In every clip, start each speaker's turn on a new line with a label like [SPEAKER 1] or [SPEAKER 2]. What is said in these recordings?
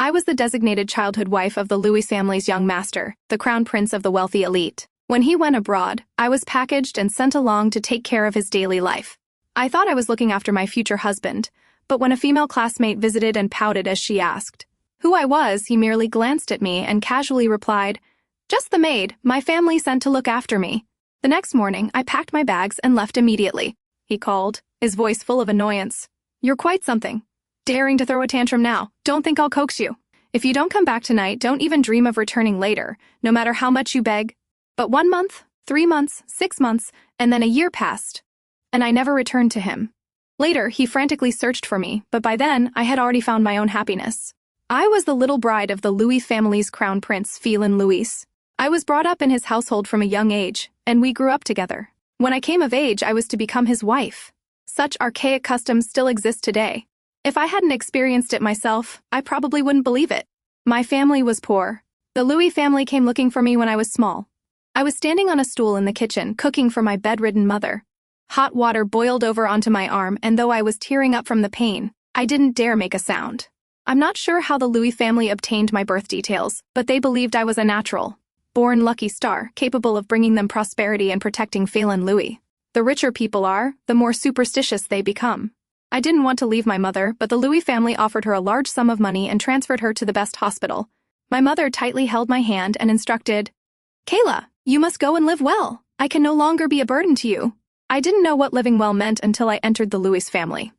[SPEAKER 1] I was the designated childhood wife of the Louis family's young master, the crown prince of the wealthy elite. When he went abroad, I was packaged and sent along to take care of his daily life. I thought I was looking after my future husband, but when a female classmate visited and pouted as she asked who I was, he merely glanced at me and casually replied, "Just the maid my family sent to look after me." The next morning, I packed my bags and left immediately. He called, his voice full of annoyance. "You're quite something. Daring to throw a tantrum now. Don't think I'll coax you. If you don't come back tonight, don't even dream of returning later, no matter how much you beg." But 1 month, 3 months, 6 months, and then a year passed, and I never returned to him. Later, he frantically searched for me, but by then, I had already found my own happiness. I was the little bride of the Louis family's crown prince, Philin Louis. I was brought up in his household from a young age, and we grew up together. When I came of age, I was to become his wife. Such archaic customs still exist today. If I hadn't experienced it myself, I probably wouldn't believe it. My family was poor. The Louis family came looking for me when I was small. I was standing on a stool in the kitchen, cooking for my bedridden mother. Hot water boiled over onto my arm, and though I was tearing up from the pain, I didn't dare make a sound. I'm not sure how the Louis family obtained my birth details, but they believed I was a natural born lucky star, capable of bringing them prosperity and protecting Philin Louis. The richer people are, the more superstitious they become. I didn't want to leave my mother, but the Louis family offered her a large sum of money and transferred her to the best hospital. My mother tightly held my hand and instructed, "Kayla, you must go and live well. I can no longer be a burden to you." I didn't know what living well meant until I entered the Louis family.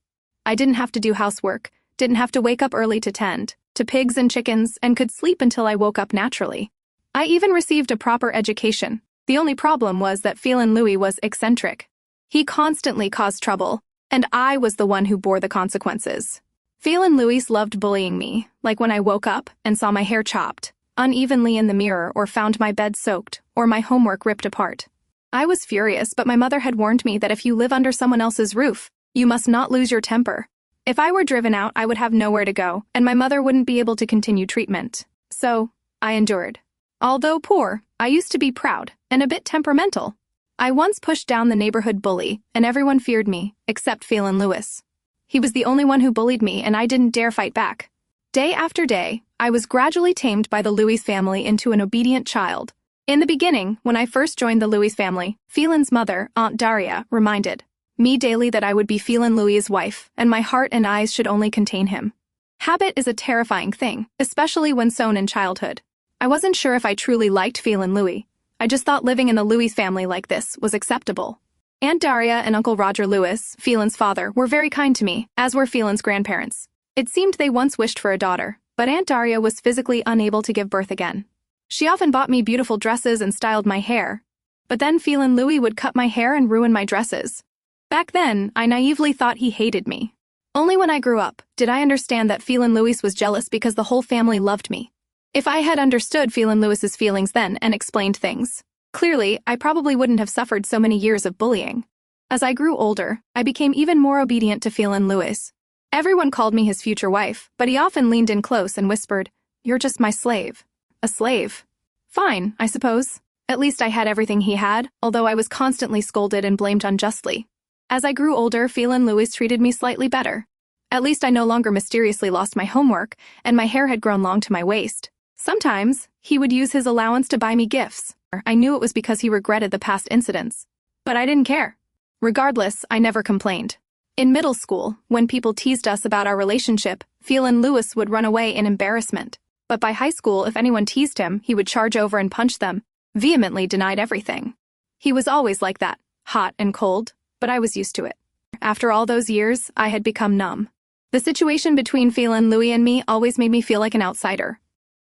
[SPEAKER 1] I didn't have to do housework, didn't have to wake up early to tend to pigs and chickens, and could sleep until I woke up naturally. I even received a proper education. The only problem was that Philin Louis was eccentric. He constantly caused trouble, and I was the one who bore the consequences. Philin Louis loved bullying me, like when I woke up and saw my hair chopped unevenly in the mirror, or found my bed soaked, or my homework ripped apart. I was furious, but my mother had warned me that if you live under someone else's roof, you must not lose your temper. If I were driven out, I would have nowhere to go, and my mother wouldn't be able to continue treatment. So, I endured. Although poor, I used to be proud and a bit temperamental. I once pushed down the neighborhood bully, and everyone feared me, except Philin Louis. He was the only one who bullied me, and I didn't dare fight back. Day after day, I was gradually tamed by the Louis family into an obedient child. In the beginning, when I first joined the Louis family, Philin's mother, Aunt Daria, reminded me daily that I would be Philin Louis's wife, and my heart and eyes should only contain him. Habit is a terrifying thing, especially when sown in childhood. I wasn't sure if I truly liked Philin Louis. I just thought living in the Louis family like this was acceptable. Aunt Daria and Uncle Roger Louis, Philin's father, were very kind to me, as were Philin's grandparents. It seemed they once wished for a daughter, but Aunt Daria was physically unable to give birth again. She often bought me beautiful dresses and styled my hair, but then Philin Louis would cut my hair and ruin my dresses. Back then, I naively thought he hated me. Only when I grew up did I understand that Philin Louis was jealous because the whole family loved me. If I had understood Philin Louis's feelings then and explained things clearly, I probably wouldn't have suffered so many years of bullying. As I grew older, I became even more obedient to Philin Louis. Everyone called me his future wife, but he often leaned in close and whispered, "You're just my slave." A slave? Fine, I suppose. At least I had everything he had, although I was constantly scolded and blamed unjustly. As I grew older, Philin Louis treated me slightly better. At least I no longer mysteriously lost my homework, and my hair had grown long to my waist. Sometimes, he would use his allowance to buy me gifts. I knew it was because he regretted the past incidents. But I didn't care. Regardless, I never complained. In middle school, when people teased us about our relationship, Philin Louis would run away in embarrassment. But by high school, if anyone teased him, he would charge over and punch them, vehemently denied everything. He was always like that, hot and cold, but I was used to it. After all those years, I had become numb. The situation between Philin Louis and me always made me feel like an outsider.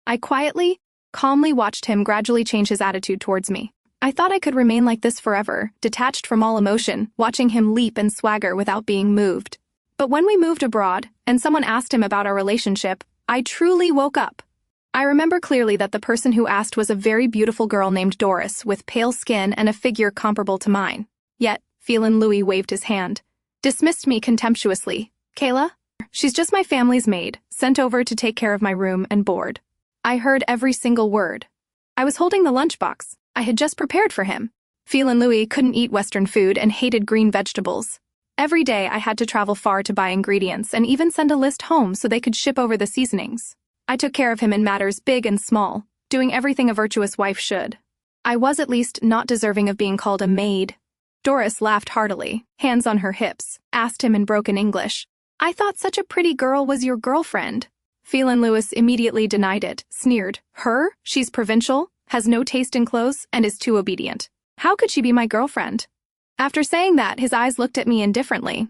[SPEAKER 1] I quietly, calmly watched him gradually change his attitude towards me. I thought I could remain like this forever, detached from all emotion, watching him leap and swagger without being moved. But when we moved abroad, and someone asked him about our relationship, I truly woke up. I remember clearly that the person who asked was a very beautiful girl named Doris, with pale skin and a figure comparable to mine. Yet, Philin Louis waved his hand, dismissed me contemptuously. "Kayla? She's just my family's maid, sent over to take care of my room and board." I heard every single word. I was holding the lunchbox I had just prepared for him. Philin Louis couldn't eat Western food and hated green vegetables. Every day I had to travel far to buy ingredients and even send a list home so they could ship over the seasonings. I took care of him in matters big and small, doing everything a virtuous wife should. I was at least not deserving of being called a maid. Doris laughed heartily, hands on her hips, asked him in broken English, "I thought such a pretty girl was your girlfriend." Phelan Lewis immediately denied it, sneered, "Her? She's provincial, has no taste in clothes, and is too obedient. How could she be my girlfriend?" After saying that, his eyes looked at me indifferently.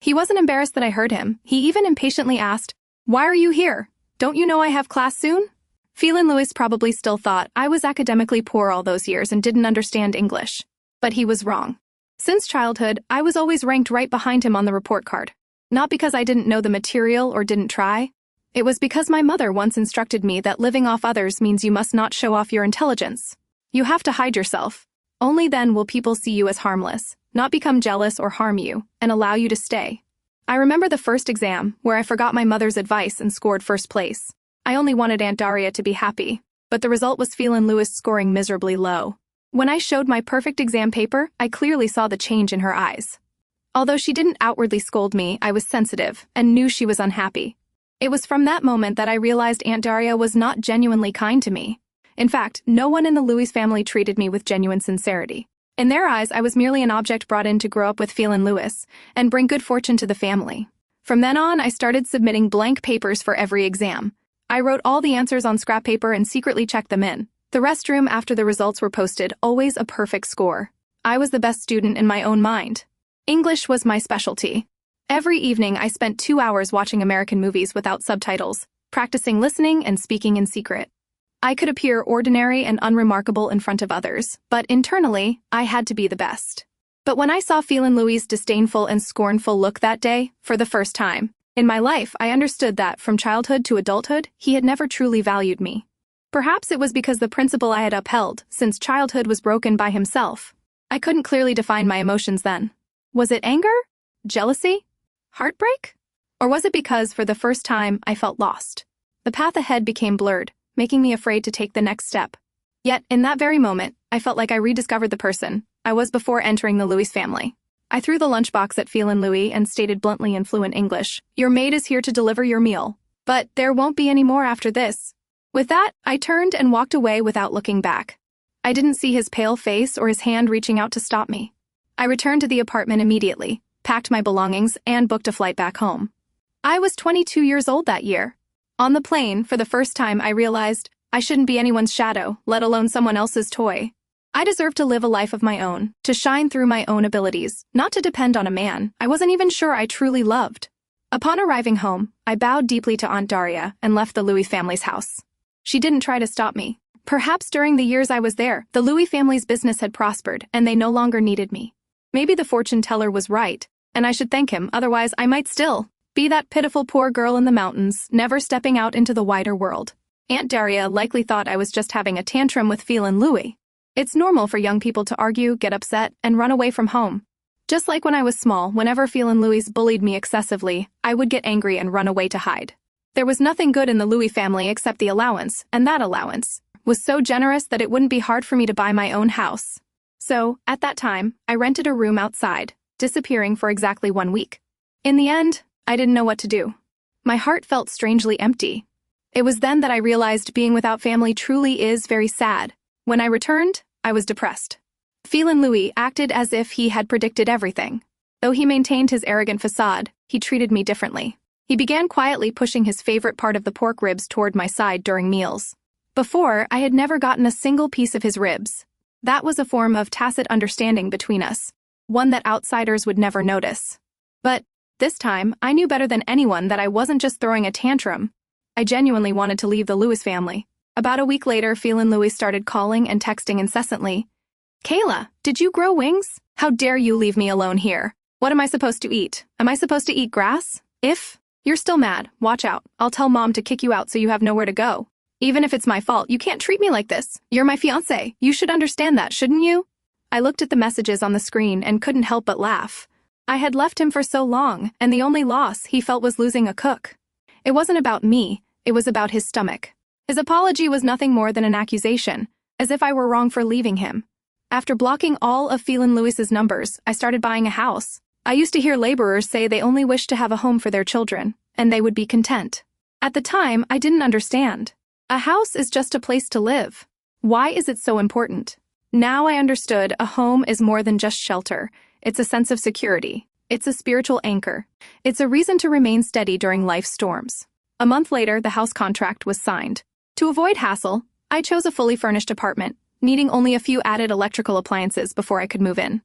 [SPEAKER 1] He wasn't embarrassed that I heard him. He even impatiently asked, "Why are you here? Don't you know I have class soon?" Phelan Lewis probably still thought I was academically poor all those years and didn't understand English. But he was wrong. Since childhood, I was always ranked right behind him on the report card. Not because I didn't know the material or didn't try. It was because my mother once instructed me that living off others means you must not show off your intelligence. You have to hide yourself. Only then will people see you as harmless, not become jealous or harm you, and allow you to stay. I remember the first exam, where I forgot my mother's advice and scored first place. I only wanted Aunt Daria to be happy, but the result was Phelan Lewis scoring miserably low. When I showed my perfect exam paper, I clearly saw the change in her eyes. Although she didn't outwardly scold me, I was sensitive and knew she was unhappy. It was from that moment that I realized Aunt Daria was not genuinely kind to me. In fact, no one in the Lewis family treated me with genuine sincerity. In their eyes, I was merely an object brought in to grow up with Phelan Lewis and bring good fortune to the family. From then on, I started submitting blank papers for every exam. I wrote all the answers on scrap paper and secretly checked them in. The restroom after the results were posted, always a perfect score. I was the best student in my own mind. English was my specialty. Every evening, I spent 2 hours watching American movies without subtitles, practicing listening and speaking in secret. I could appear ordinary and unremarkable in front of others, but internally, I had to be the best. But when I saw Phelan Lewis' disdainful and scornful look that day, for the first time in my life, I understood that, from childhood to adulthood, he had never truly valued me. Perhaps it was because the principle I had upheld, since childhood, was broken by himself. I couldn't clearly define my emotions then. Was it anger? Jealousy? Heartbreak? Or was it because, for the first time, I felt lost? The path ahead became blurred, making me afraid to take the next step. Yet, in that very moment, I felt like I rediscovered the person I was before entering the Lewis family. I threw the lunchbox at Phelan Louis and stated bluntly in fluent English, "Your maid is here to deliver your meal. But there won't be any more after this." With that, I turned and walked away without looking back. I didn't see his pale face or his hand reaching out to stop me. I returned to the apartment immediately, packed my belongings, and booked a flight back home. I was 22 years old that year. On the plane, for the first time, I realized I shouldn't be anyone's shadow, let alone someone else's toy. I deserved to live a life of my own, to shine through my own abilities, not to depend on a man I wasn't even sure I truly loved. Upon arriving home, I bowed deeply to Aunt Daria and left the Louis family's house. She didn't try to stop me. Perhaps during the years I was there, the Louis family's business had prospered and they no longer needed me. Maybe the fortune teller was right, and I should thank him, otherwise I might still be that pitiful poor girl in the mountains, never stepping out into the wider world. Aunt Daria likely thought I was just having a tantrum with Phelan Louis. It's normal for young people to argue, get upset, and run away from home. Just like when I was small, whenever Phelan Louis bullied me excessively, I would get angry and run away to hide. There was nothing good in the Louis family except the allowance, and that allowance was so generous that it wouldn't be hard for me to buy my own house. So, at that time, I rented a room outside, disappearing for exactly 1 week. In the end, I didn't know what to do. My heart felt strangely empty. It was then that I realized being without family truly is very sad. When I returned, I was depressed. Phelan Louis acted as if he had predicted everything. Though he maintained his arrogant facade, he treated me differently. He began quietly pushing his favorite part of the pork ribs toward my side during meals. Before, I had never gotten a single piece of his ribs. That was a form of tacit understanding between us, one that outsiders would never notice. But this time, I knew better than anyone that I wasn't just throwing a tantrum. I genuinely wanted to leave the Lewis family. About a week later, Phelan Louis started calling and texting incessantly. "Kayla, did you grow wings? How dare you leave me alone here? What am I supposed to eat? Am I supposed to eat grass? If you're still mad, watch out. I'll tell Mom to kick you out so you have nowhere to go. Even if it's my fault, you can't treat me like this. You're my fiancé. You should understand that, shouldn't you?" I looked at the messages on the screen and couldn't help but laugh. I had left him for so long, and the only loss he felt was losing a cook. It wasn't about me, it was about his stomach. His apology was nothing more than an accusation, as if I were wrong for leaving him. After blocking all of Phelan Lewis's numbers, I started buying a house. I used to hear laborers say they only wished to have a home for their children, and they would be content. At the time, I didn't understand. A house is just a place to live. Why is it so important? Now I understood a home is more than just shelter. It's a sense of security. It's a spiritual anchor. It's a reason to remain steady during life's storms. A month later, the house contract was signed. To avoid hassle, I chose a fully furnished apartment, needing only a few added electrical appliances before I could move in.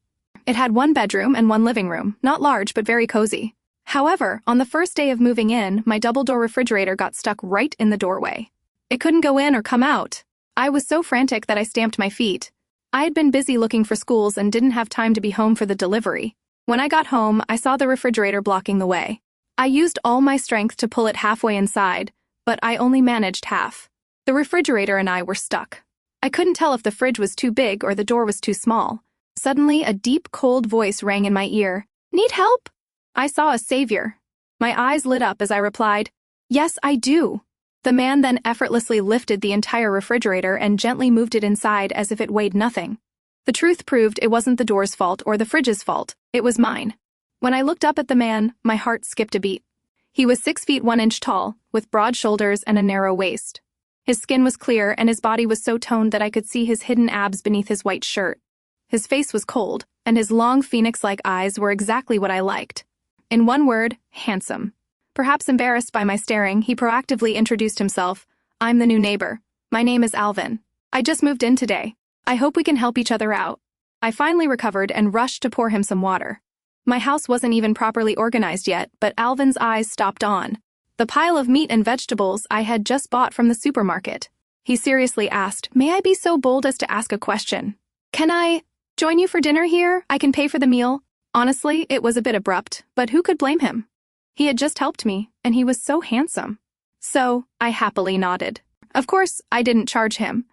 [SPEAKER 1] It had one bedroom and one living room, not large but very cozy. However, on the first day of moving in, my double-door refrigerator got stuck right in the doorway. It couldn't go in or come out. I was so frantic that I stamped my feet. I had been busy looking for schools and didn't have time to be home for the delivery. When I got home, I saw the refrigerator blocking the way. I used all my strength to pull it halfway inside, but I only managed half. The refrigerator and I were stuck. I couldn't tell if the fridge was too big or the door was too small. Suddenly, a deep, cold voice rang in my ear. "Need help?" I saw a savior. My eyes lit up as I replied, "Yes, I do." The man then effortlessly lifted the entire refrigerator and gently moved it inside as if it weighed nothing. The truth proved it wasn't the door's fault or the fridge's fault, it was mine. When I looked up at the man, my heart skipped a beat. He was 6 feet 1 inch tall, with broad shoulders and a narrow waist. His skin was clear and his body was so toned that I could see his hidden abs beneath his white shirt. His face was cold, and his long phoenix-like eyes were exactly what I liked. In one word, handsome. Perhaps embarrassed by my staring, he proactively introduced himself. "I'm the new neighbor. My name is Alvin. I just moved in today. I hope we can help each other out." I finally recovered and rushed to pour him some water. My house wasn't even properly organized yet, but Alvin's eyes stopped on the pile of meat and vegetables I had just bought from the supermarket. He seriously asked, "May I be so bold as to ask a question? Can I join you for dinner here? I can pay for the meal." Honestly, it was a bit abrupt, but who could blame him? He had just helped me, and he was so handsome. So, I happily nodded. Of course, I didn't charge him.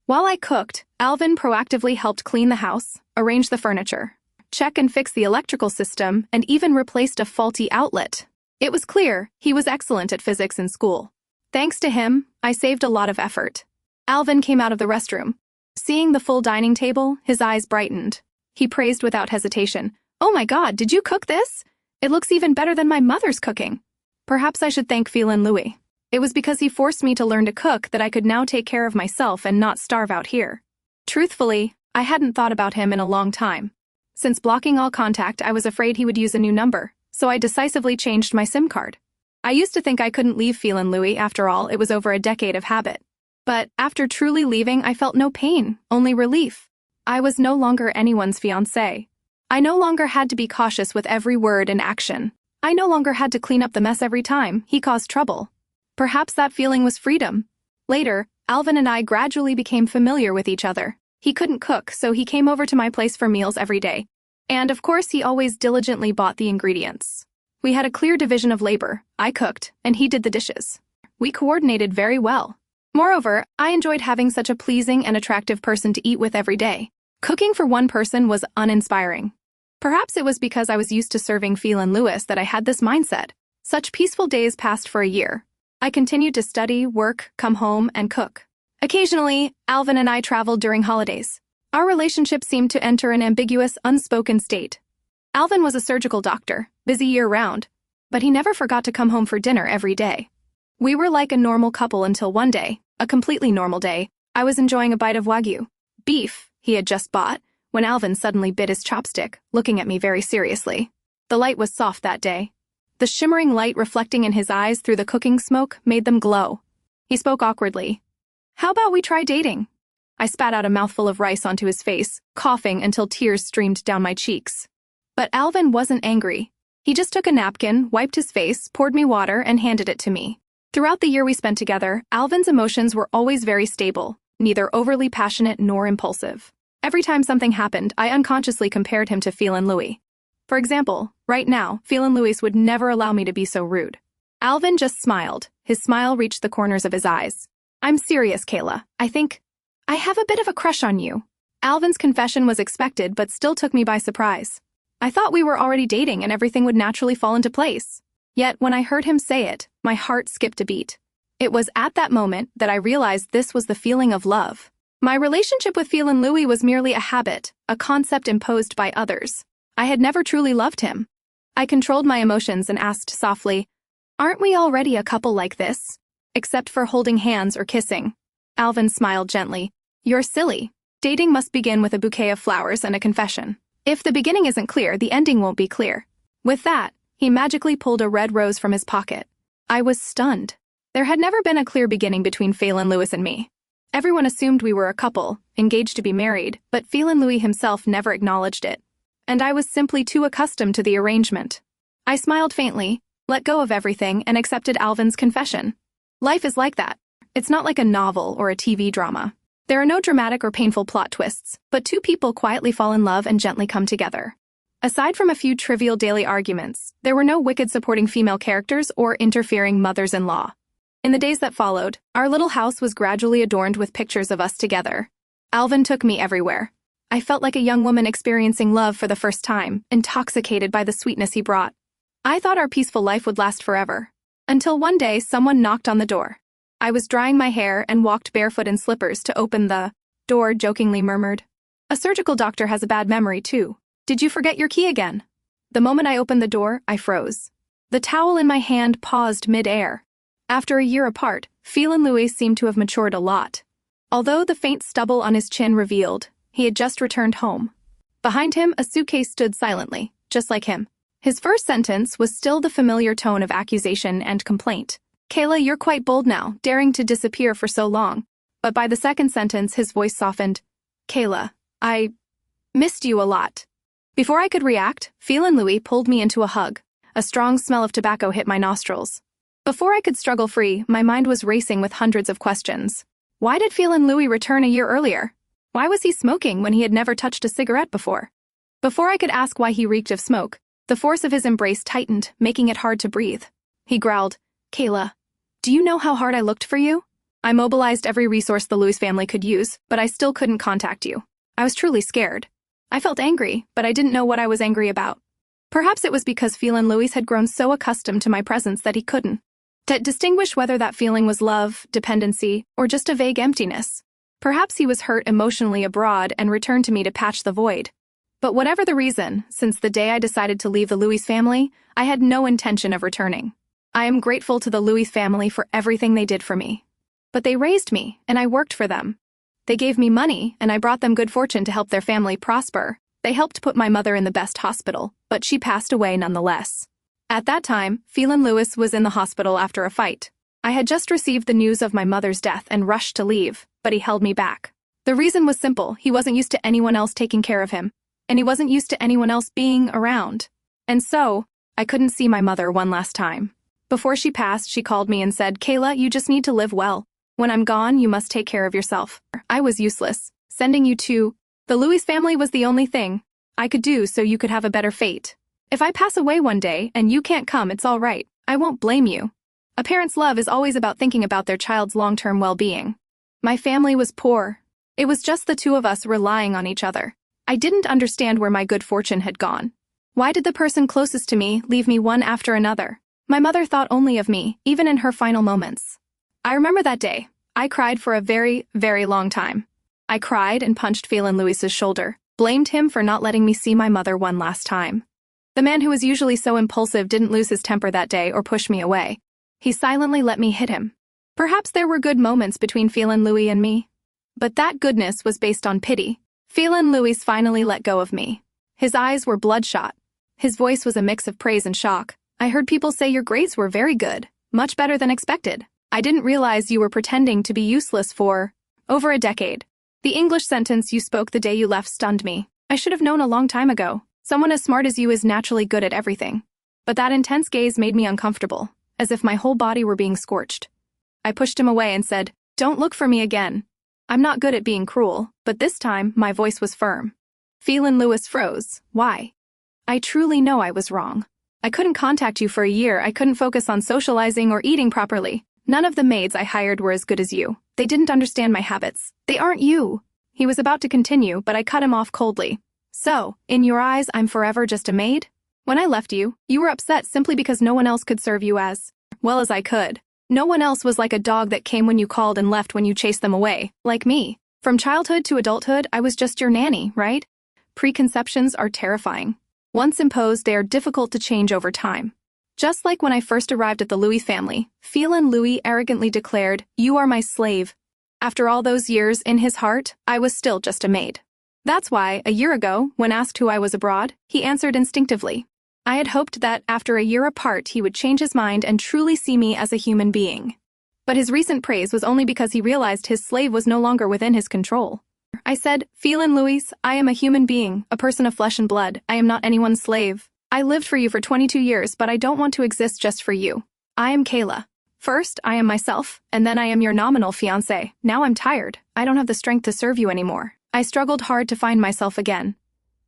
[SPEAKER 1] While I cooked, Alvin proactively helped clean the house, arrange the furniture, check and fix the electrical system, and even replaced a faulty outlet. It was clear he was excellent at physics in school. Thanks to him, I saved a lot of effort. Alvin came out of the restroom. Seeing the full dining table, his eyes brightened. He praised without hesitation. "Oh my God, did you cook this? It looks even better than my mother's cooking." Perhaps I should thank Phelan Louis. It was because he forced me to learn to cook that I could now take care of myself and not starve out here. Truthfully, I hadn't thought about him in a long time. Since blocking all contact, I was afraid he would use a new number, so I decisively changed my SIM card. I used to think I couldn't leave Phelan Louis, after all, it was over a decade of habit. But after truly leaving, I felt no pain, only relief. I was no longer anyone's fiancé. I no longer had to be cautious with every word and action. I no longer had to clean up the mess every time he caused trouble. Perhaps that feeling was freedom. Later, Alvin and I gradually became familiar with each other. He couldn't cook, so he came over to my place for meals every day. And of course, he always diligently bought the ingredients. We had a clear division of labor. I cooked, and he did the dishes. We coordinated very well. Moreover, I enjoyed having such a pleasing and attractive person to eat with every day. Cooking for one person was uninspiring. Perhaps it was because I was used to serving Phelan Lewis that I had this mindset. Such peaceful days passed for a year. I continued to study, work, come home, and cook. Occasionally, Alvin and I traveled during holidays. Our relationship seemed to enter an ambiguous, unspoken state. Alvin was a surgical doctor, busy year-round, but he never forgot to come home for dinner every day. We were like a normal couple until one day, a completely normal day, I was enjoying a bite of Wagyu beef he had just bought, when Alvin suddenly bit his chopstick, looking at me very seriously. The light was soft that day. The shimmering light reflecting in his eyes through the cooking smoke made them glow. He spoke awkwardly. "How about we try dating?" I spat out a mouthful of rice onto his face, coughing until tears streamed down my cheeks. But Alvin wasn't angry. He just took a napkin, wiped his face, poured me water, and handed it to me. Throughout the year we spent together, Alvin's emotions were always very stable, neither overly passionate nor impulsive. Every time something happened, I unconsciously compared him to Phelan Louis. For example, right now, Phelan Louis would never allow me to be so rude. Alvin just smiled. His smile reached the corners of his eyes. "I'm serious, Kayla. I have a bit of a crush on you." Alvin's confession was expected but still took me by surprise. I thought we were already dating and everything would naturally fall into place. Yet when I heard him say it, my heart skipped a beat. It was at that moment that I realized this was the feeling of love. My relationship with Phelan Louis was merely a habit, a concept imposed by others. I had never truly loved him. I controlled my emotions and asked softly, Aren't we already a couple like this? Except for holding hands or kissing. Alvin smiled gently. You're silly. Dating must begin with a bouquet of flowers and a confession. If the beginning isn't clear, the ending won't be clear. With that, he magically pulled a red rose from his pocket. I was stunned. There had never been a clear beginning between Phelan Lewis and me. Everyone assumed we were a couple, engaged to be married, but Phelan Louis himself never acknowledged it. And I was simply too accustomed to the arrangement. I smiled faintly, let go of everything, and accepted Alvin's confession. Life is like that. It's not like a novel or a TV drama. There are no dramatic or painful plot twists, but two people quietly fall in love and gently come together. Aside from a few trivial daily arguments, there were no wicked supporting female characters or interfering mothers-in-law. In the days that followed, our little house was gradually adorned with pictures of us together. Alvin took me everywhere. I felt like a young woman experiencing love for the first time, intoxicated by the sweetness he brought. I thought our peaceful life would last forever. Until one day someone knocked on the door. I was drying my hair and walked barefoot in slippers to open the door, jokingly murmured. A surgical doctor has a bad memory too. Did you forget your key again? The moment I opened the door, I froze. The towel in my hand paused mid-air. After a year apart, Phelan Louis seemed to have matured a lot. Although the faint stubble on his chin revealed, he had just returned home. Behind him, a suitcase stood silently, just like him. His first sentence was still the familiar tone of accusation and complaint. Kayla, you're quite bold now, daring to disappear for so long. But by the second sentence, his voice softened. Kayla, I missed you a lot. Before I could react, Phelan Louis pulled me into a hug. A strong smell of tobacco hit my nostrils. Before I could struggle free, my mind was racing with hundreds of questions. Why did Phelan Louis return a year earlier? Why was he smoking when he had never touched a cigarette before? Before I could ask why he reeked of smoke, the force of his embrace tightened, making it hard to breathe. He growled, Kayla, do you know how hard I looked for you? I mobilized every resource the Louis family could use, but I still couldn't contact you. I was truly scared. I felt angry, but I didn't know what I was angry about. Perhaps it was because Phelan Louis had grown so accustomed to my presence that he couldn't distinguish whether that feeling was love, dependency, or just a vague emptiness. Perhaps he was hurt emotionally abroad and returned to me to patch the void. But whatever the reason, since the day I decided to leave the Louis family, I had no intention of returning. I am grateful to the Louis family for everything they did for me. But they raised me, and I worked for them. They gave me money, and I brought them good fortune to help their family prosper. They helped put my mother in the best hospital, but she passed away nonetheless. At that time, Phelan Lewis was in the hospital after a fight. I had just received the news of my mother's death and rushed to leave, but he held me back. The reason was simple: he wasn't used to anyone else taking care of him, and he wasn't used to anyone else being around. And so, I couldn't see my mother one last time. Before she passed, she called me and said, Kayla, you just need to live well. When I'm gone, you must take care of yourself. I was useless. Sending you to the Louis family was the only thing I could do so you could have a better fate. If I pass away one day and you can't come, it's all right. I won't blame you. A parent's love is always about thinking about their child's long-term well-being. My family was poor. It was just the two of us relying on each other. I didn't understand where my good fortune had gone. Why did the person closest to me leave me one after another? My mother thought only of me, even in her final moments. I remember that day. I cried for a very, very long time. I cried and punched Phelan Lewis's shoulder, blamed him for not letting me see my mother one last time. The man who was usually so impulsive didn't lose his temper that day or push me away. He silently let me hit him. Perhaps there were good moments between Phelan Louis and me. But that goodness was based on pity. Phelan Louis finally let go of me. His eyes were bloodshot. His voice was a mix of praise and shock. I heard people say your grades were very good, much better than expected. I didn't realize you were pretending to be useless for over a decade. The English sentence you spoke the day you left stunned me. I should have known a long time ago. Someone as smart as you is naturally good at everything. But that intense gaze made me uncomfortable, as if my whole body were being scorched. I pushed him away and said, Don't look for me again. I'm not good at being cruel, but this time my voice was firm. Phelan Lewis froze. Why? I truly know I was wrong. I couldn't contact you for a year. I couldn't focus on socializing or eating properly. None of the maids I hired were as good as you. They didn't understand my habits. They aren't you. He was about to continue, but I cut him off coldly. So, in your eyes, I'm forever just a maid? When I left you, you were upset simply because no one else could serve you as well as I could. No one else was like a dog that came when you called and left when you chased them away, like me. From childhood to adulthood, I was just your nanny, right? Preconceptions are terrifying. Once imposed, they are difficult to change over time. Just like when I first arrived at the Louis family, Phelan Louis arrogantly declared, "You are my slave." After all those years, in his heart, I was still just a maid. That's why, a year ago, when asked who I was abroad, he answered instinctively. I had hoped that, after a year apart, he would change his mind and truly see me as a human being. But his recent praise was only because he realized his slave was no longer within his control. I said, "Phelan Louis, I am a human being, a person of flesh and blood. I am not anyone's slave. I lived for you for 22 years, but I don't want to exist just for you. I am Kayla. First, I am myself, and then I am your nominal fiancé. Now I'm tired. I don't have the strength to serve you anymore. I struggled hard to find myself again.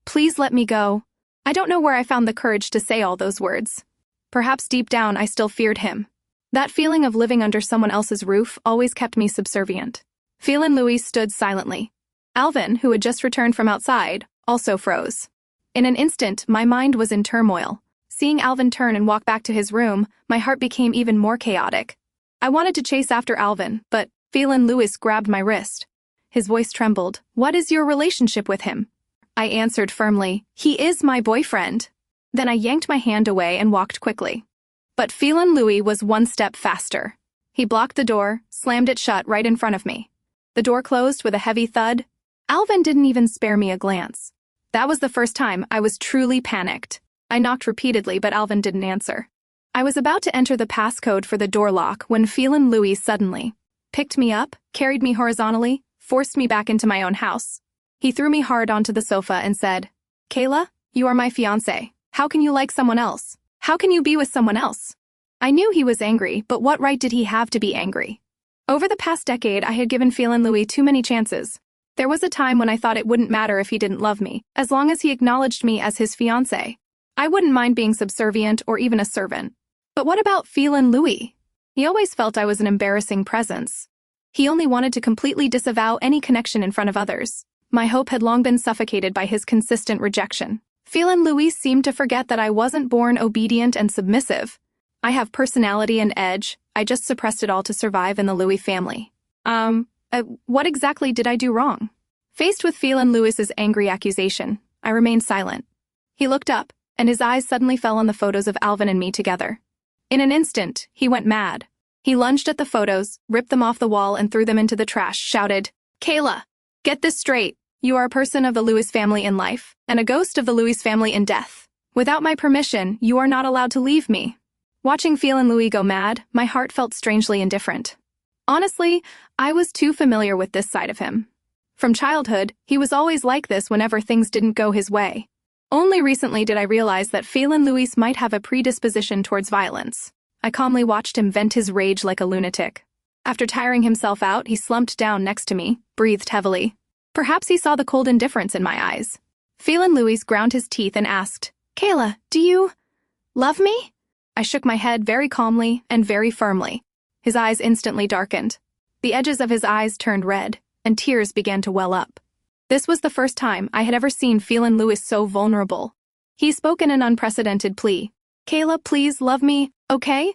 [SPEAKER 1] Please let me go." I don't know where I found the courage to say all those words. Perhaps deep down I still feared him. That feeling of living under someone else's roof always kept me subservient. Phelan Louis stood silently. Alvin, who had just returned from outside, also froze. In an instant, my mind was in turmoil. Seeing Alvin turn and walk back to his room, my heart became even more chaotic. I wanted to chase after Alvin, but Phelan Louis grabbed my wrist. His voice trembled. "What is your relationship with him?" I answered firmly, "He is my boyfriend." Then I yanked my hand away and walked quickly. But Phelan Louis was one step faster. He blocked the door, slammed it shut right in front of me. The door closed with a heavy thud. Alvin didn't even spare me a glance. That was the first time I was truly panicked. I knocked repeatedly, but Alvin didn't answer. I was about to enter the passcode for the door lock when Phelan Louis suddenly picked me up, carried me horizontally, forced me back into my own house. He threw me hard onto the sofa and said, "Kayla, you are my fiancé. How can you like someone else? How can you be with someone else?" I knew he was angry, but what right did he have to be angry? Over the past decade, I had given Phelan Louis too many chances. There was a time when I thought it wouldn't matter if he didn't love me, as long as he acknowledged me as his fiancé. I wouldn't mind being subservient or even a servant. But what about Phelan Louis? He always felt I was an embarrassing presence. He only wanted to completely disavow any connection in front of others. My hope had long been suffocated by his consistent rejection. Phelan Louis seemed to forget that I wasn't born obedient and submissive. I have personality and edge. I just suppressed it all to survive in the Louis family. What exactly did I do wrong? Faced with Phelan Louis's angry accusation, I remained silent. He looked up, and his eyes suddenly fell on the photos of Alvin and me together. In an instant, he went mad. He lunged at the photos, ripped them off the wall, and threw them into the trash, shouted, "Kayla, get this straight. You are a person of the Louis family in life, and a ghost of the Louis family in death. Without my permission, you are not allowed to leave me." Watching Phelan Louis go mad, my heart felt strangely indifferent. Honestly, I was too familiar with this side of him. From childhood, he was always like this whenever things didn't go his way. Only recently did I realize that Phelan Louis might have a predisposition towards violence. I calmly watched him vent his rage like a lunatic. After tiring himself out, he slumped down next to me, breathed heavily. Perhaps he saw the cold indifference in my eyes. Phelan Louis ground his teeth and asked, "Kayla, do you love me?" I shook my head very calmly and very firmly. His eyes instantly darkened. The edges of his eyes turned red, and tears began to well up. This was the first time I had ever seen Phelan Louis so vulnerable. He spoke in an unprecedented plea. "Kayla, please love me, okay?"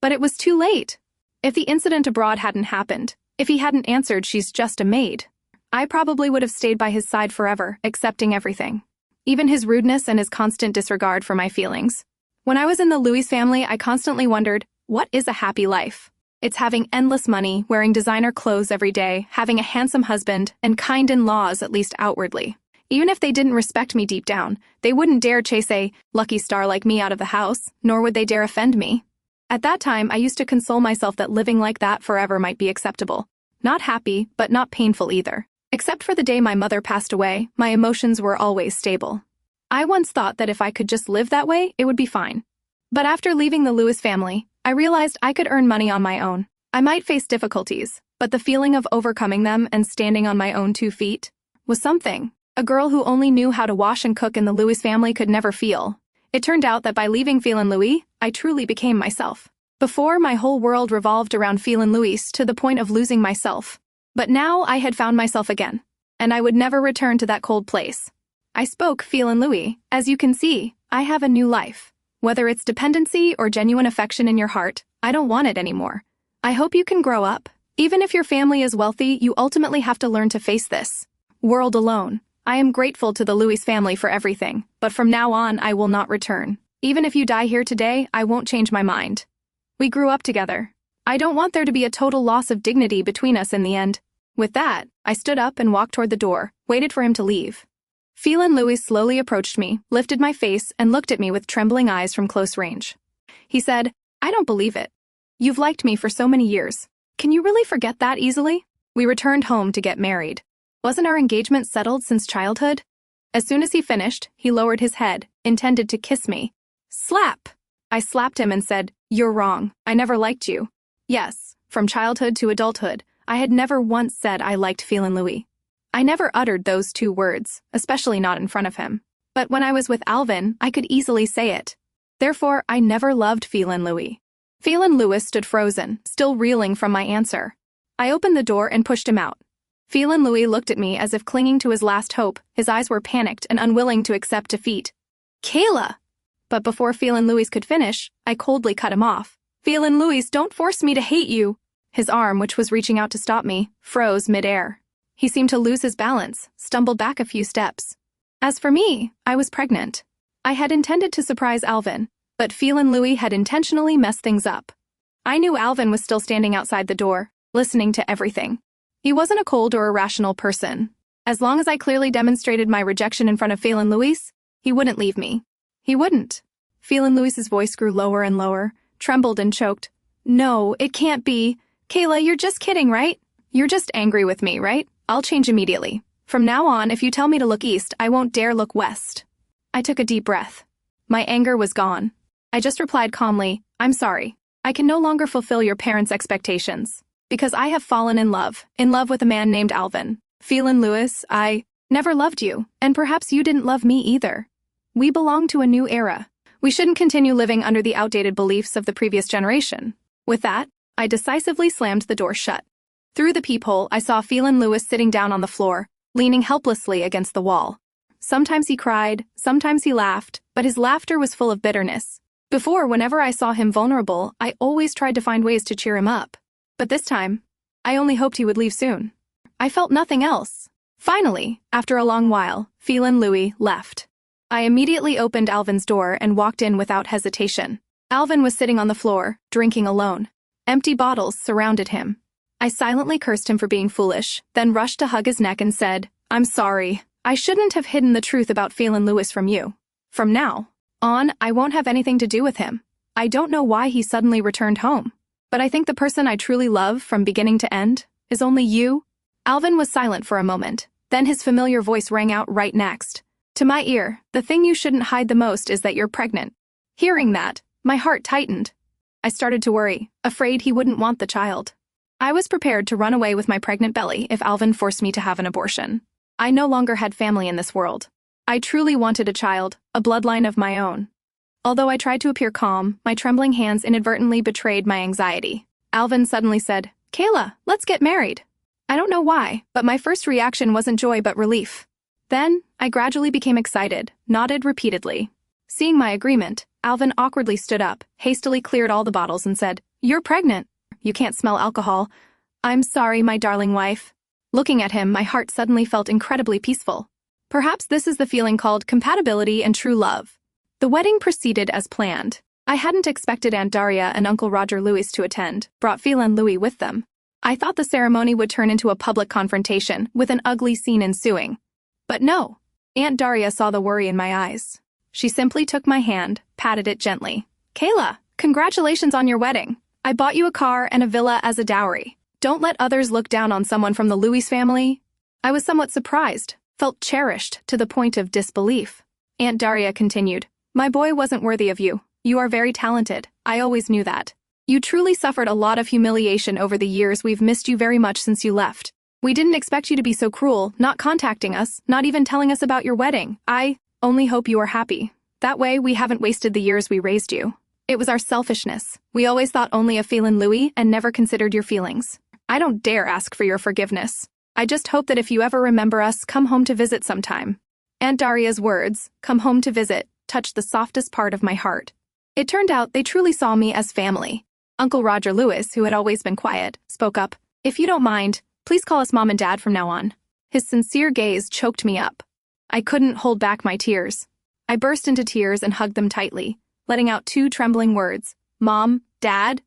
[SPEAKER 1] But it was too late. If the incident abroad hadn't happened, if he hadn't answered, "She's just a maid," I probably would have stayed by his side forever, accepting everything. Even his rudeness and his constant disregard for my feelings. When I was in the Louis family, I constantly wondered, what is a happy life? It's having endless money, wearing designer clothes every day, having a handsome husband, and kind in-laws, at least outwardly. Even if they didn't respect me deep down, they wouldn't dare chase a lucky star like me out of the house, nor would they dare offend me. At that time, I used to console myself that living like that forever might be acceptable. Not happy, but not painful either. Except for the day my mother passed away, my emotions were always stable. I once thought that if I could just live that way, it would be fine. But after leaving the Louis family, I realized I could earn money on my own. I might face difficulties, but the feeling of overcoming them and standing on my own 2 feet was something a girl who only knew how to wash and cook in the Louis family could never feel. It turned out that by leaving Phelan Louis, I truly became myself. Before, my whole world revolved around Phelan Louis to the point of losing myself. But now I had found myself again, and I would never return to that cold place. I spoke, "Phelan Louis, as you can see, I have a new life. Whether it's dependency or genuine affection in your heart, I don't want it anymore. I hope you can grow up. Even if your family is wealthy, you ultimately have to learn to face this world alone. I am grateful to the Louis family for everything, but from now on I will not return. Even if you die here today, I won't change my mind. We grew up together. I don't want there to be a total loss of dignity between us in the end." With that, I stood up and walked toward the door, waited for him to leave. Phelan Louis slowly approached me, lifted my face, and looked at me with trembling eyes from close range. He said, "I don't believe it. You've liked me for so many years. Can you really forget that easily?" We returned home to get married. Wasn't our engagement settled since childhood? As soon as he finished, he lowered his head, intended to kiss me. Slap! I slapped him and said, "You're wrong. I never liked you." Yes, from childhood to adulthood, I had never once said I liked Phelan Louis. I never uttered those two words, especially not in front of him. But when I was with Alvin, I could easily say it. Therefore, I never loved Phelan Louis. Phelan Louis stood frozen, still reeling from my answer. I opened the door and pushed him out. Phelan Louis looked at me as if clinging to his last hope. His eyes were panicked and unwilling to accept defeat. "Kayla!" But before Phelan Louis could finish, I coldly cut him off. "Phelan Louis, don't force me to hate you." His arm, which was reaching out to stop me, froze mid-air. He seemed to lose his balance, stumbled back a few steps. As for me, I was pregnant. I had intended to surprise Alvin, but Phelan Louis had intentionally messed things up. I knew Alvin was still standing outside the door, listening to everything. He wasn't a cold or irrational person. As long as I clearly demonstrated my rejection in front of Phelan Louis, he wouldn't leave me. He wouldn't. Phelan Louis's voice grew lower and lower, trembled and choked. "No, it can't be. Kayla, you're just kidding, right? You're just angry with me, right? I'll change immediately. From now on, if you tell me to look east, I won't dare look west." I took a deep breath. My anger was gone. I just replied calmly, "I'm sorry. I can no longer fulfill your parents' expectations. Because I have fallen in love with a man named Alvin. Phelan Louis, I never loved you, and perhaps you didn't love me either. We belong to a new era. We shouldn't continue living under the outdated beliefs of the previous generation." With that, I decisively slammed the door shut. Through the peephole, I saw Phelan Louis sitting down on the floor, leaning helplessly against the wall. Sometimes he cried, sometimes he laughed, but his laughter was full of bitterness. Before, whenever I saw him vulnerable, I always tried to find ways to cheer him up. But this time, I only hoped he would leave soon. I felt nothing else. Finally, after a long while, Phelan Louis left. I immediately opened Alvin's door and walked in without hesitation. Alvin was sitting on the floor, drinking alone. Empty bottles surrounded him. I silently cursed him for being foolish, then rushed to hug his neck and said, "I'm sorry. I shouldn't have hidden the truth about Phelan Louis from you. From now on, I won't have anything to do with him. I don't know why he suddenly returned home. But I think the person I truly love from beginning to end is only you." Alvin was silent for a moment. Then his familiar voice rang out right next. "To my ear, the thing you shouldn't hide the most is that you're pregnant." Hearing that, my heart tightened. I started to worry, afraid he wouldn't want the child. I was prepared to run away with my pregnant belly if Alvin forced me to have an abortion. I no longer had family in this world. I truly wanted a child, a bloodline of my own. Although I tried to appear calm, my trembling hands inadvertently betrayed my anxiety. Alvin suddenly said, "Kayla, let's get married." I don't know why, but my first reaction wasn't joy but relief. Then, I gradually became excited, nodded repeatedly. Seeing my agreement, Alvin awkwardly stood up, hastily cleared all the bottles and said, "You're pregnant. You can't smell alcohol. I'm sorry, my darling wife." Looking at him, my heart suddenly felt incredibly peaceful. Perhaps this is the feeling called compatibility and true love. The wedding proceeded as planned. I hadn't expected Aunt Daria and Uncle Roger Louis to attend, brought Phelan Louis with them. I thought the ceremony would turn into a public confrontation, with an ugly scene ensuing. But no. Aunt Daria saw the worry in my eyes. She simply took my hand, patted it gently. "Kayla, congratulations on your wedding. I bought you a car and a villa as a dowry. Don't let others look down on someone from the Louis family." I was somewhat surprised, felt cherished to the point of disbelief. Aunt Daria continued, "My boy wasn't worthy of you. You are very talented. I always knew that. You truly suffered a lot of humiliation over the years. We've missed you very much since you left. We didn't expect you to be so cruel, not contacting us, not even telling us about your wedding. I only hope you are happy. That way we haven't wasted the years we raised you. It was our selfishness. We always thought only of Phelan Louis and never considered your feelings. I don't dare ask for your forgiveness. I just hope that if you ever remember us, come home to visit sometime." Aunt Daria's words, "come home to visit," touched the softest part of my heart. It turned out they truly saw me as family. Uncle Roger Louis, who had always been quiet, spoke up. "If you don't mind, please call us Mom and Dad from now on." His sincere gaze choked me up. I couldn't hold back my tears. I burst into tears and hugged them tightly. letting out 2 trembling words, Mom, Dad.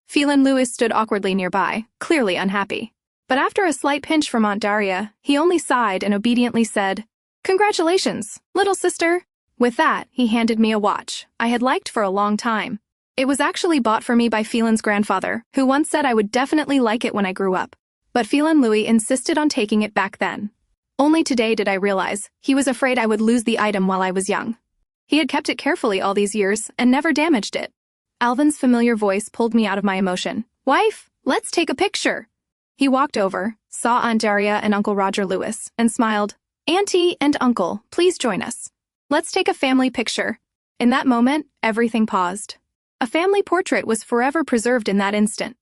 [SPEAKER 1] Phelan Lewis stood awkwardly nearby, clearly unhappy. But after a slight pinch from Aunt Daria, he only sighed and obediently said, Congratulations, little sister. With that, he handed me a watch I had liked for a long time. It was actually bought for me by Phelan's grandfather, who once said I would definitely like it when I grew up. But Phelan Louis insisted on taking it back then. Only today did I realize he was afraid I would lose the item while I was young. He had kept it carefully all these years and never damaged it. Alvin's familiar voice pulled me out of my emotion. Wife, let's take a picture. He walked over, saw Aunt Daria and Uncle Roger Lewis, and smiled. Auntie and Uncle, please join us. Let's take a family picture. In that moment, everything paused. A family portrait was forever preserved in that instant.